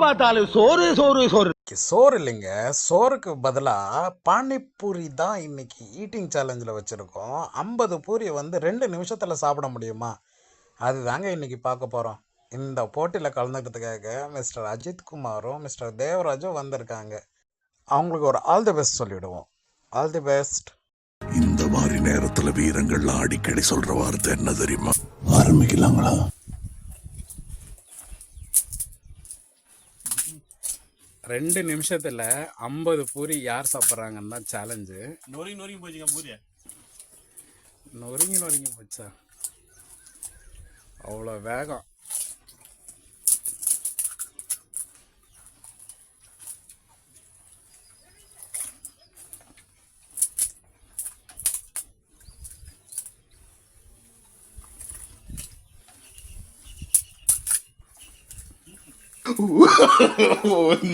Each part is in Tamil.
பார்த்தாலும் சோறு சோறு சோறு. சோறு இல்லைங்க, சோறுக்கு பதிலாக பானிபூரி தான் இன்னைக்கு ஈட்டிங் சேலஞ்சில் வச்சுருக்கோம். 50 பூரியை 2 நிமிஷத்தில் சாப்பிட முடியுமா? அதுதாங்க இன்னைக்கு பார்க்க போகிறோம். இந்த போட்டியில் கலந்துக்கிறதுக்காக மிஸ்டர் அஜித் குமாரும் மிஸ்டர் தேவராஜும் வந்திருக்காங்க. அவங்களுக்கு ஒரு ஆல் தி பெஸ்ட் சொல்லிவிடுவோம். All the best. இந்த மாதிரி நேரத்தில் வீரங்கள்லாம் அடிக்கடி சொல்கிற வார்த்தை என்ன தெரியுமா? ஆரம்பிக்கலாங்களா? 2 நிமிஷத்தில் 50 பூரி யார் சாப்பிட்றாங்கன்னு தான் சேலஞ்சு. நொறுங்கி போச்சுங்க பூரி. நொறுங்கி போச்சா? அவ்வளோ வேகம்.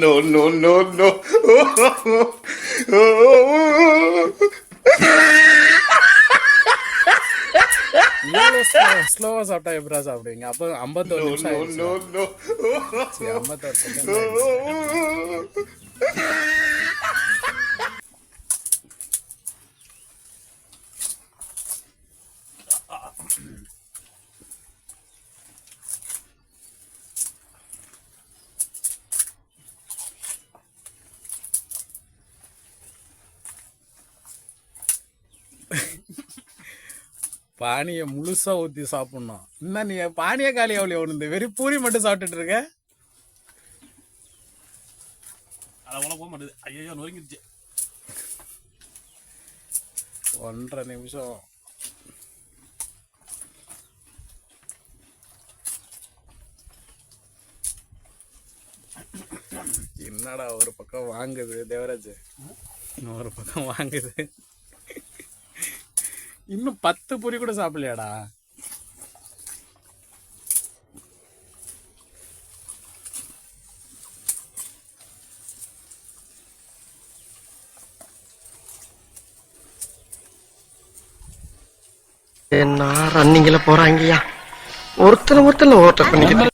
No, no, no, no. ஸ்லோவா சாப்பிட்டா எப்படா சாப்பிடுவீங்க? அப்போ 51 நிமிஷம் 51 செகண்ட். பானியை முழுசா ஊற்றி சாப்பிட்ணும். இன்னும் நீ பானியை காலி எவ்வளோ ஒன்று வெறும் பூரி மட்டும் சாப்பிட்டுட்டு இருக்க. அதெல்லாம் போக மாட்டேது. ஐயோ நொறுங்கிடுச்சு. 1.5 நிமிஷம். என்னடா ஒரு பக்கம் வாங்குது தேவராஜ், ஒரு பக்கம் வாங்குது. இன்னும் 10 பூரி கூட சாப்பிடலையாடா? என்ன ரன்னிங்ல போறாங்கய்யா, ஒருத்தர் ஓட்ட பண்ணிக்கிட்டு.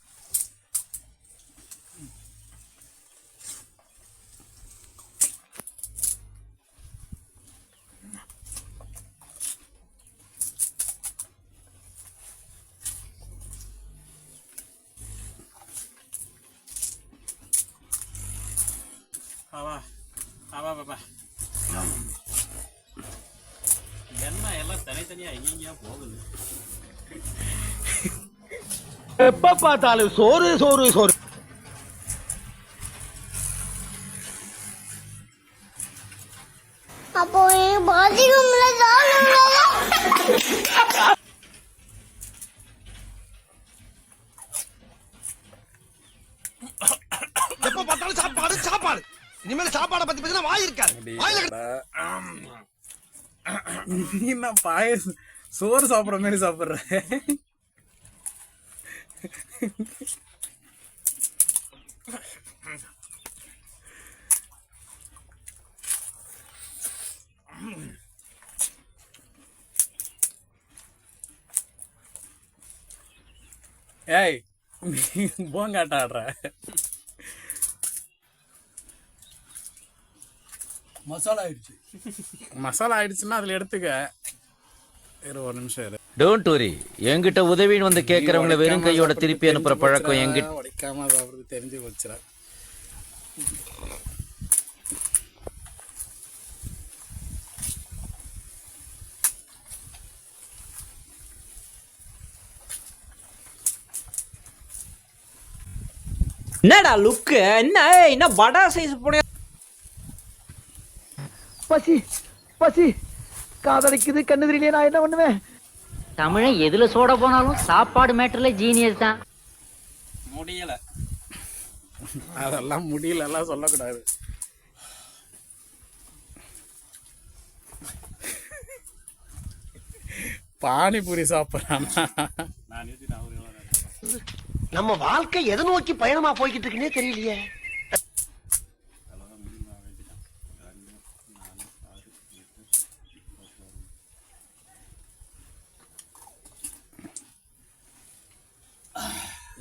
பாப்பா என்ன எல்லாம் தனித்தனியா எங்கெங்கயா போகுது. எப்ப பார்த்தாலும் சோறு சோறு சோறு. அப்போ பாத்ரூம்ல எப்ப பார்த்தாலும் சாப்பாடு சாப்பாடு. இனிமேல் சாப்பாடை பத்தி பேசினா வாய் இருக்காது. நான் பாயசம் சோறு சாப்பிட்ற மாதிரி சாப்பிட்றேன். ஏய் போங்காட்ட ஆடுற. மசாலா ஆயிடுச்சுன்னா அதில் எடுத்துக்க. ஒரு நிமிஷம் இரு. டோன்ட் வரி, என்கிட்ட உதவின்னு வந்து கேட்கறவங்கள வெறும் கையோட திருப்பி அனுப்புற பழக்கம் என்கிட்ட. உடைக்காம அது அவருக்கு தெரிஞ்சு வச்சுற. என்னடா லுக்கு? என்ன வடா சைஸ் போன. பசி பசி காதலிக்குது, கண்ணு தெரியலையே, நான் என்ன பண்ணுவேன்? தமிழன் எதுல சோட போனாலும் சாப்பாடு மேட்டர்ல ஜீனியஸ் தான். முடியல, அதெல்லாம் முடியல எல்லாம் சொல்லக்கூடாது. பானிபூரி சாப்பிட்றான்னா நம்ம வாழ்க்கை எதை நோக்கி பயணமா போய்கிட்டு இருக்குன்னே தெரியலையே.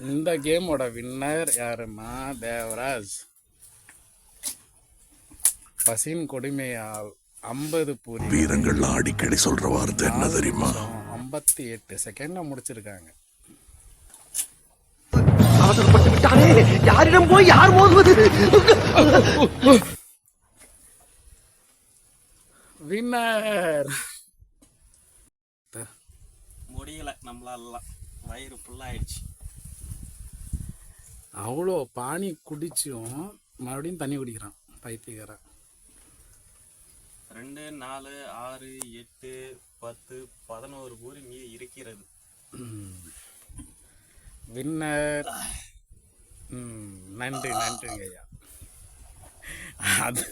இந்த கேமோட வின்னர் யாருன்னா தேவராஜ். பசின் கொடுமையால் 50 பூரி வீரங்கள் அடிக்கடி சொல்ற வார்த்தை என்ன தெரியுமா? 58 செகண்ட்ல முடிச்சிருக்காங்க. அவசரப்பட்டு விட்டானே, யாரிடம் போய் யார் மோதுவது? வின்னர் முடியல நம்மளால, வயிறு ஃபுல்லாயிடுச்சு. அவ்வளோ பானி குடிச்சும் மறுபடியும் தண்ணி குடிக்கிறான் பைத்தியக்காரன். 2, 4, 6, 8, 10, 11 பூரி மீதி இருக்கிறது. வின்னர். நன்றி நன்றிங்க ஐயா. அது